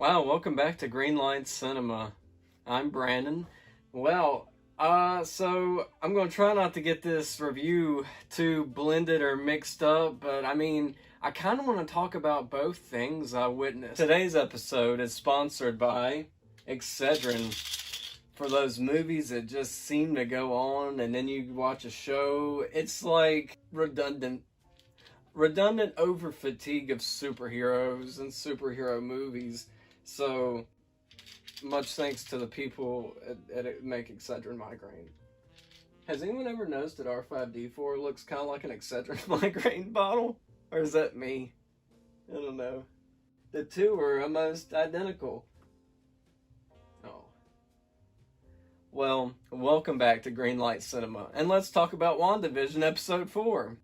Wow, welcome back to Greenlight Cinema. I'm Brandon. Well, so I'm gonna try not to get this review too blended or mixed up, but I mean, I kind of want to talk about both things I witnessed. Today's episode is sponsored by Excedrin. For those movies that just seem to go on and then you watch a show, it's like redundant over fatigue of superheroes and superhero movies. So, much thanks to the people at Make Excedrin Migraine. Has anyone ever noticed that R5D4 looks kind of like an Excedrin migraine bottle? Or is that me? I don't know. The two are almost identical. Oh. Well, welcome back to Greenlight Cinema. And let's talk about WandaVision Episode 4.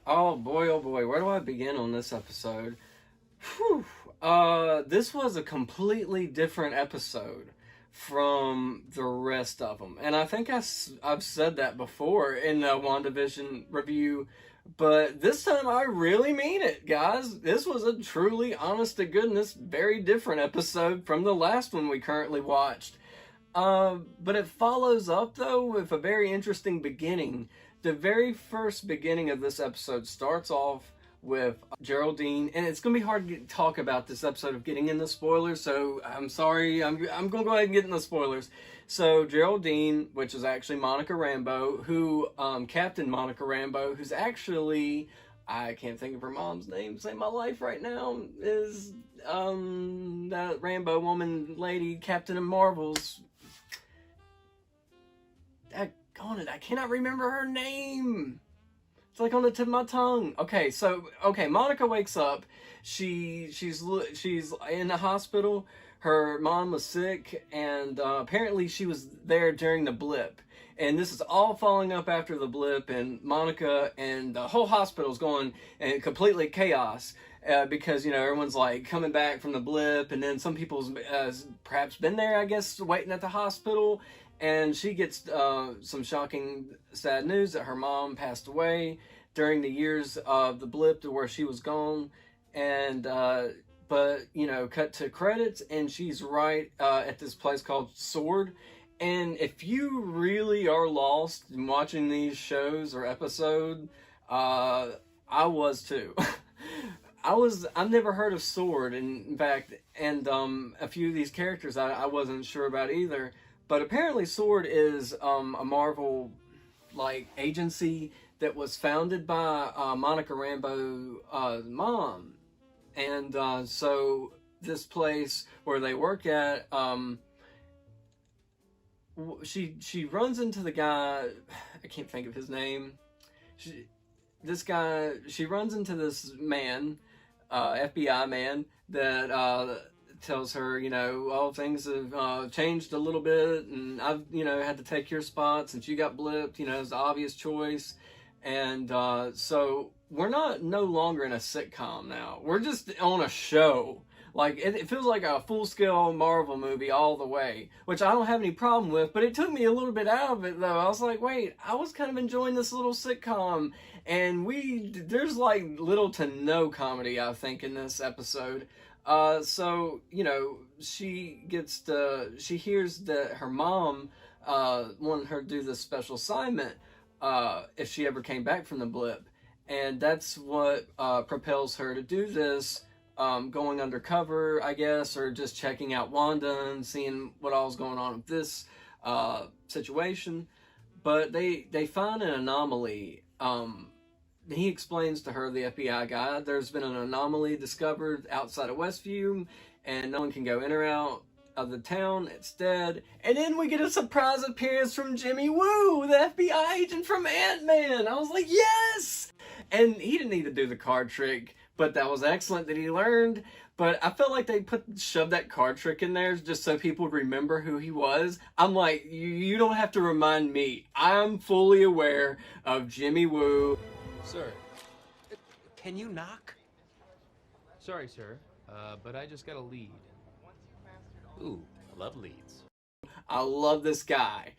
Oh boy, where do I begin on this episode? Whew. This was a completely different episode from the rest of them. And I think I've said that before in the WandaVision review, but this time I really mean it, guys. This was a truly, honest to goodness, very different episode from the last one we currently watched. But it follows up, though, with a very interesting beginning. The very first beginning of this episode starts off with Geraldine, and it's gonna be hard to talk about this episode of getting into spoilers, so I'm sorry, I'm gonna go ahead and get into spoilers. So Geraldine, which is actually Monica Rambeau, who Captain Monica Rambeau, who's actually, I can't think of her mom's name to save my life right now, is that Rambeau woman lady, Captain of Marvel's. Daggone it, I cannot remember her name. It's like on the tip of my tongue. Okay, Monica wakes up. She's in the hospital. Her mom was sick, and apparently she was there during the blip. And this is all following up after the blip, and Monica and the whole hospital's going in completely chaos. Because, everyone's like coming back from the blip, and then some people's perhaps been there, I guess, waiting at the hospital. And she gets some shocking, sad news that her mom passed away during the years of the blip to where she was gone. And, but, cut to credits, and she's right at this place called Sword. And if you really are lost in watching these shows or episode, I was too. I've never heard of Sword, in fact, and a few of these characters I wasn't sure about either. But apparently Sword is a Marvel agency that was founded by Monica Rambeau's mom. And so this place where they work at, she runs into the guy, I can't think of his name. She runs into this man, FBI man, that tells her, things have changed a little bit, and I've, had to take your spot since you got blipped, it's the obvious choice. And so we're no longer in a sitcom now. We're just on a show. It feels like a full-scale Marvel movie all the way, which I don't have any problem with, but it took me a little bit out of it, though. I was like, wait, I was kind of enjoying this little sitcom, and there's little to no comedy, I think, in this episode. So, she hears that her mom wanted her to do this special assignment if she ever came back from the blip. And that's what propels her to do this, going undercover, I guess, or just checking out Wanda and seeing what all's going on with this situation. But they find an anomaly. He explains to her, the FBI guy, there's been an anomaly discovered outside of Westview, and no one can go in or out of the town. It's dead. And then we get a surprise appearance from Jimmy Woo, the FBI agent from Ant-Man. I was like, yes! And he didn't need to do the card trick, but that was excellent that he learned. But I felt like they shoved that card trick in there just so people would remember who he was. I'm like, you don't have to remind me. I'm fully aware of Jimmy Woo. Sir, can you knock? Sorry, sir, but I just got a lead. Ooh, I love leads. I love this guy.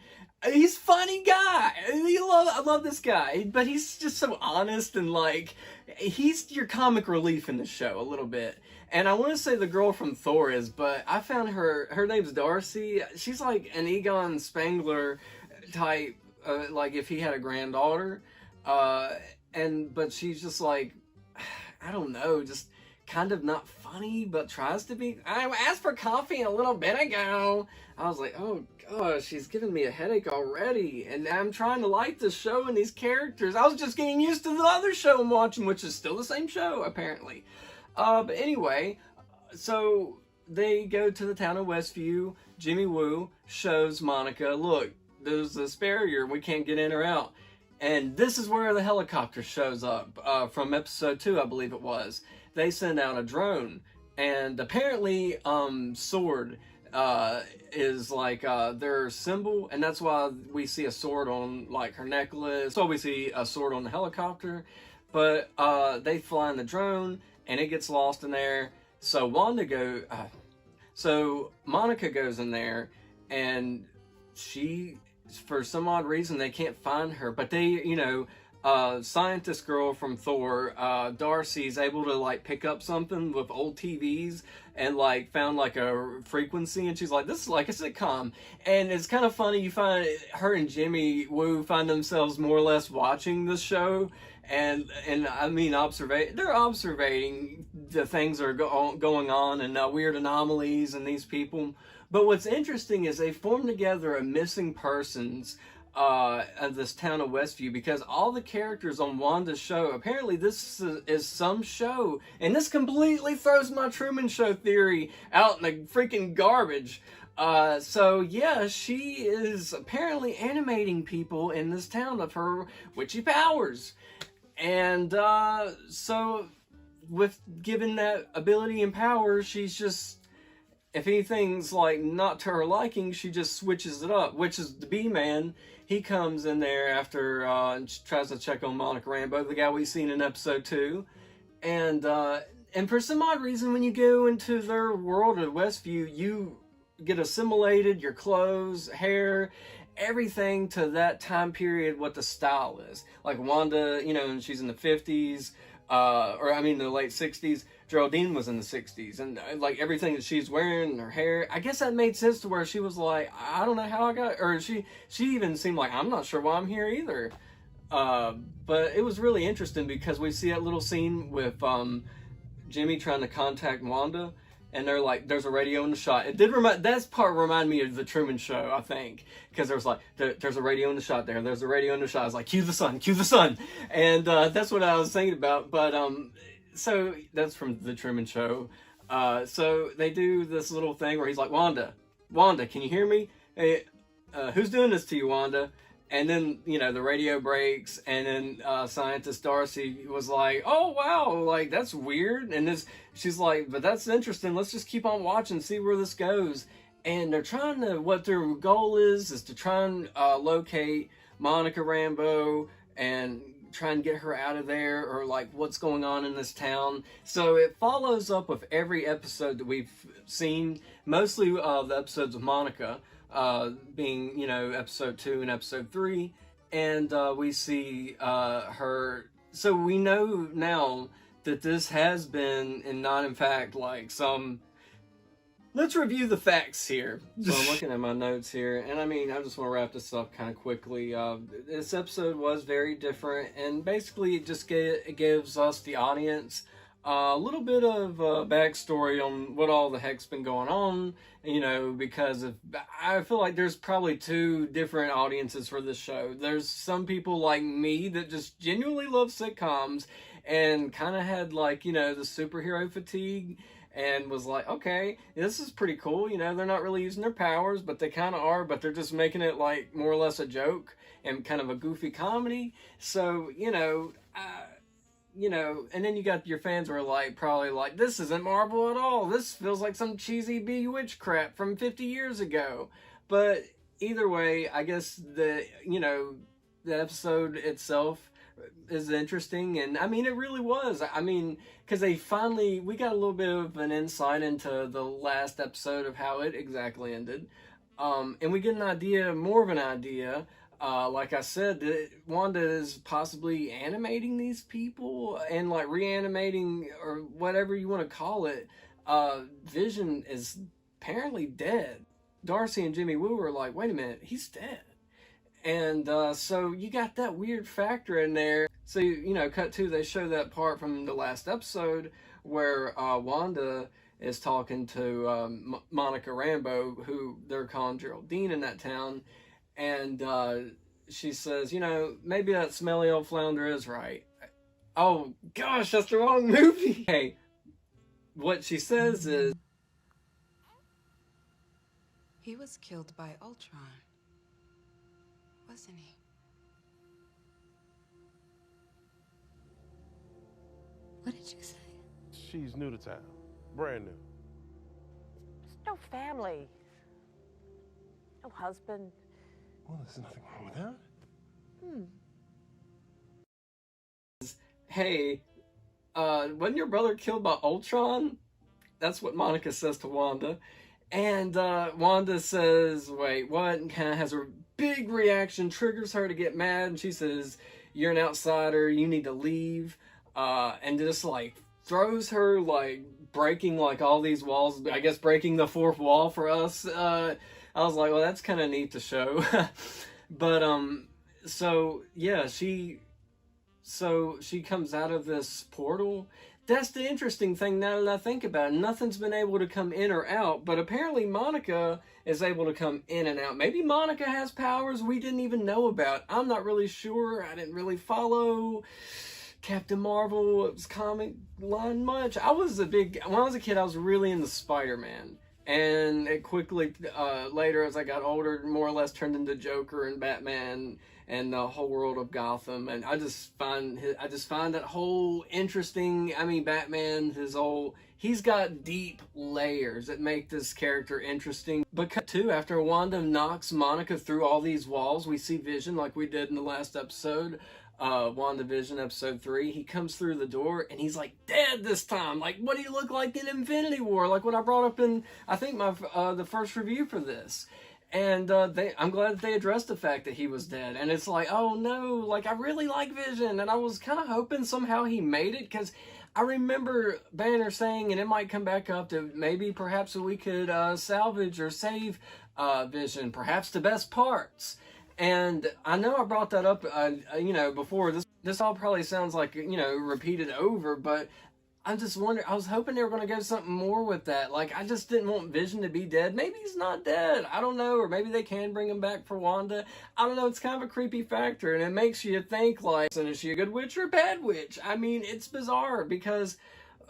He's a funny guy. I love this guy, but he's just so honest and like he's your comic relief in the show a little bit. And I want to say the girl from Thor is, but I found her name's Darcy. She's like an Egon Spangler type, like if he had a granddaughter. But she's just like, I don't know, just kind of not funny, but tries to be. I asked for coffee a little bit ago. I was like, oh gosh, she's giving me a headache already. And I'm trying to like this show and these characters. I was just getting used to the other show I'm watching, which is still the same show, apparently. But anyway, so they go to the town of Westview. Jimmy Woo shows Monica, look, there's this barrier. We can't get in or out. And this is where the helicopter shows up from episode 2, I believe it was. They send out a drone. And apparently, Sword is like their symbol. And that's why we see a sword on like her necklace. So we see a sword on the helicopter. But they fly in the drone. And it gets lost in there. So Monica goes in there, and she, for some odd reason, they can't find her. But they, scientist girl from Thor, Darcy's able to like pick up something with old TVs and like found like a frequency, and she's like, this is like a sitcom. And it's kind of funny, you find her and Jimmy Woo find themselves more or less watching the show. And I mean, they're observing the things that are going on and weird anomalies and these people. But what's interesting is they formed together a missing persons of this town of Westview, because all the characters on Wanda's show, apparently this is some show, and this completely throws my Truman Show theory out in the freaking garbage. So yeah, she is apparently animating people in this town of her witchy powers. And so with given that ability and power, she's just, if anything's like not to her liking, she just switches it up, which is the B-Man. He comes in there after and tries to check on Monica Rambeau, the guy we've seen in episode 2. And for some odd reason, when you go into their world of Westview, you get assimilated, your clothes, hair, everything to that time period, what the style is. Like Wanda, and she's in the 50s, the late 60s. Geraldine was in the 60s, and like everything that she's wearing, her hair, I guess that made sense to where she was like, I don't know how I got, or she even seemed like, I'm not sure why I'm here either. But it was really interesting because we see that little scene with Jimmy trying to contact Wanda, and they're like, there's a radio in the shot. It did that part reminded me of the Truman Show, I think, because there was like, there's a radio in the shot there. There's a radio in the shot. I was like, cue the sun, and that's what I was thinking about. But so that's from the Truman Show. So they do this little thing where he's like, Wanda, can you hear me? Hey, who's doing this to you, Wanda? And then, the radio breaks, and then scientist Darcy was like, oh, wow, like, that's weird. And she's like, but that's interesting. Let's just keep on watching, see where this goes. And they're trying to, what their goal is to try and locate Monica Rambeau and try and get her out of there, or like what's going on in this town. So it follows up with every episode that we've seen, mostly the episodes of Monica. Being, episode 2 and episode 3, and we see her. So we know now that this has been, and not in fact, like some. Let's review the facts here. So I'm looking at my notes here, and I just want to wrap this up kind of quickly. This episode was very different, and basically it just gives us, the audience, a little bit of backstory on what all the heck's been going on, because I feel like there's probably 2 different audiences for this show. There's some people like me that just genuinely love sitcoms and kind of had like, the superhero fatigue, and was like, okay, this is pretty cool. They're not really using their powers, but they kind of are, but they're just making it like more or less a joke and kind of a goofy comedy. So, and then you got your fans who are like, probably like, this isn't Marvel at all. This feels like some cheesy Bewitched crap from 50 years ago. But either way, I guess the episode itself is interesting. And it really was. Because we got a little bit of an insight into the last episode of how it exactly ended. And we get more of an idea. Like I said, that Wanda is possibly animating these people and like reanimating or whatever you want to call it. Vision is apparently dead. Darcy and Jimmy Woo are like, wait a minute, he's dead. And so you got that weird factor in there. So, cut to, they show that part from the last episode where Wanda is talking to Monica Rambeau, who they're calling Geraldine in that town. And she says, maybe that smelly old flounder is right. Oh, gosh, that's the wrong movie. Hey, what she says is... He was killed by Ultron, wasn't he? What did you say? She's new to town. Brand new. No family. No husband. Well, there's nothing wrong with that. Hey, wasn't your brother killed by Ultron? That's what Monica says to Wanda. And Wanda says, wait, what? And kind of has a big reaction, triggers her to get mad. And she says, you're an outsider, you need to leave. And just like throws her, like breaking like all these walls. I guess breaking the fourth wall for us. I was like, well, that's kind of neat to show. But, so yeah, she comes out of this portal. That's the interesting thing now that I think about it. Nothing's been able to come in or out, but apparently Monica is able to come in and out. Maybe Monica has powers we didn't even know about. I'm not really sure. I didn't really follow Captain Marvel's comic line much. When I was a kid, I was really into Spider-Man. And it quickly, later as I got older, more or less turned into Joker and Batman and the whole world of Gotham. And I just find that whole interesting. I mean, Batman, he's got deep layers that make this character interesting. But cut to, after Wanda knocks Monica through all these walls, we see Vision like we did in the last episode. WandaVision episode 3, he comes through the door and he's like dead this time. Like, what do you look like in Infinity War? Like what I brought up in, I think, my the first review for this. And I'm glad that they addressed the fact that he was dead. And it's like, oh no, like I really like Vision, and I was kind of hoping somehow he made it, because I remember Banner saying, and it might come back up, that maybe perhaps we could salvage or save Vision, perhaps the best parts. And I know I brought that up, before. This all probably sounds like, repeated over, but I'm just wondering, I was hoping they were going to go something more with that. Like, I just didn't want Vision to be dead. Maybe he's not dead. I don't know. Or maybe they can bring him back for Wanda. I don't know. It's kind of a creepy factor, and it makes you think, like, is she a good witch or a bad witch? I mean, it's bizarre because,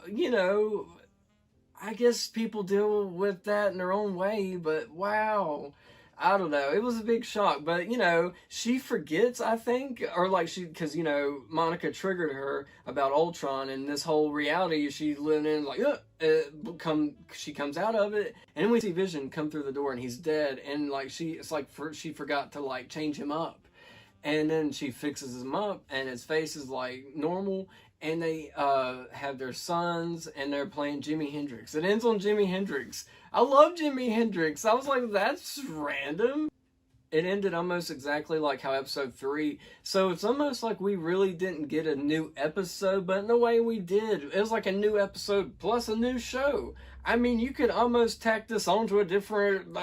I guess people deal with that in their own way, but wow. I don't know. It was a big shock, but she forgets, I think, or like because Monica triggered her about Ultron and this whole reality she lived in. Like, she comes out of it, and then we see Vision come through the door and he's dead, and like she forgot to like change him up, and then she fixes him up, and his face is like normal. And they have their sons, and they're playing Jimi Hendrix. It ends on Jimi Hendrix. I love Jimi Hendrix. I was like, that's random. It ended almost exactly like how episode 3. So it's almost like we really didn't get a new episode, but in a way we did. It was like a new episode plus a new show. I mean, you could almost tack this onto a different...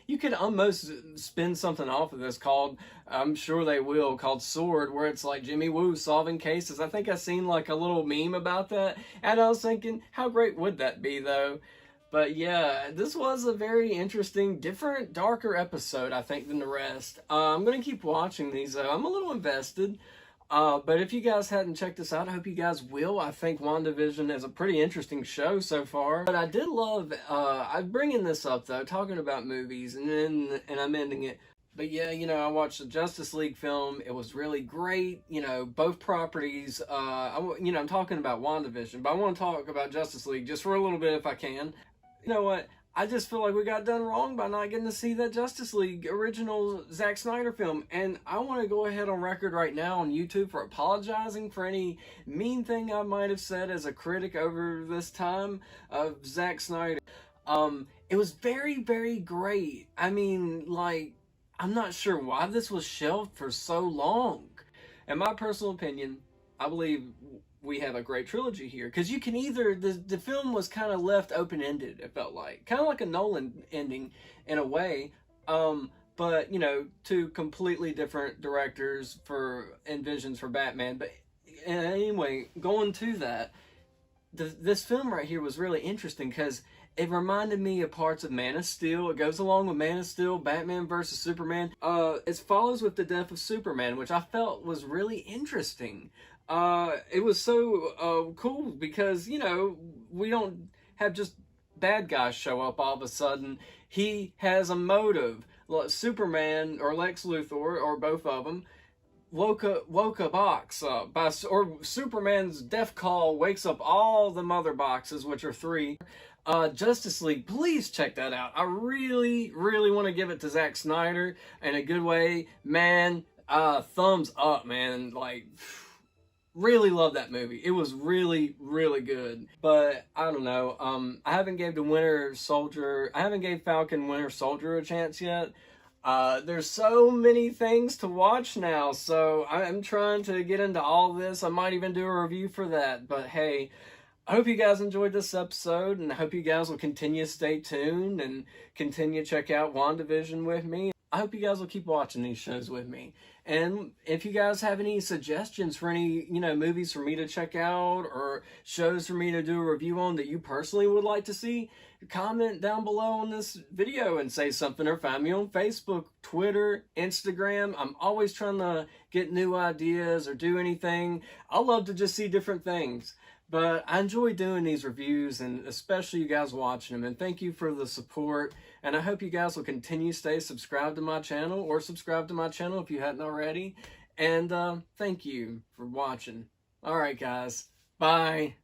you could almost spin something off of this called, I'm sure they will, called Sword, where it's like Jimmy Woo solving cases. I think I seen like a little meme about that, and I was thinking, how great would that be, though? But yeah, this was a very interesting, different, darker episode, I think, than the rest. I'm going to keep watching these, though. I'm a little invested. But if you guys hadn't checked this out, I hope you guys will. I think WandaVision is a pretty interesting show so far. But I did love, I'm bringing this up, though, talking about movies, and I'm ending it. But yeah, I watched the Justice League film. It was really great. Both properties. I'm talking about WandaVision, but I want to talk about Justice League just for a little bit if I can. You know what? I just feel like we got done wrong by not getting to see that Justice League original Zack Snyder film. And I want to go ahead on record right now on YouTube for apologizing for any mean thing I might have said as a critic over this time of Zack Snyder. It was very, very great. I mean, like, I'm not sure why this was shelved for so long. In my personal opinion, I believe we have a great trilogy here, because you can either, the film was kind of left open-ended, it felt like, kind of like a Nolan ending in a way, but you know, two completely different directors and visions for Batman. But anyway, going to that, this film right here was really interesting because it reminded me of parts of Man of Steel. It goes along with Man of Steel, Batman versus Superman. It follows with the death of Superman, which I felt was really interesting. It was so cool because, you know, we don't have just bad guys show up all of a sudden. He has a motive. Superman or Lex Luthor, or both of them, woke a box up or Superman's death call wakes up all the mother boxes, which are 3. Justice League, please check that out. I really, really want to give it to Zack Snyder in a good way. Man, thumbs up, man. Like, really love that movie. It was really, really good. But I don't know. I haven't gave Falcon Winter Soldier a chance yet. There's so many things to watch now, so I'm trying to get into all this. I might even do a review for that. But hey, I hope you guys enjoyed this episode, and I hope you guys will continue to stay tuned and continue to check out WandaVision with me. I hope you guys will keep watching these shows with me. And if you guys have any suggestions for any, you know, movies for me to check out or shows for me to do a review on that you personally would like to see, comment down below on this video and say something, or find me on Facebook, Twitter, Instagram. I'm always trying to get new ideas or do anything. I love to just see different things. But I enjoy doing these reviews, and especially you guys watching them. And thank you for the support. And I hope you guys will continue to stay subscribed to my channel, or subscribe to my channel if you hadn't already. And thank you for watching. All right, guys. Bye.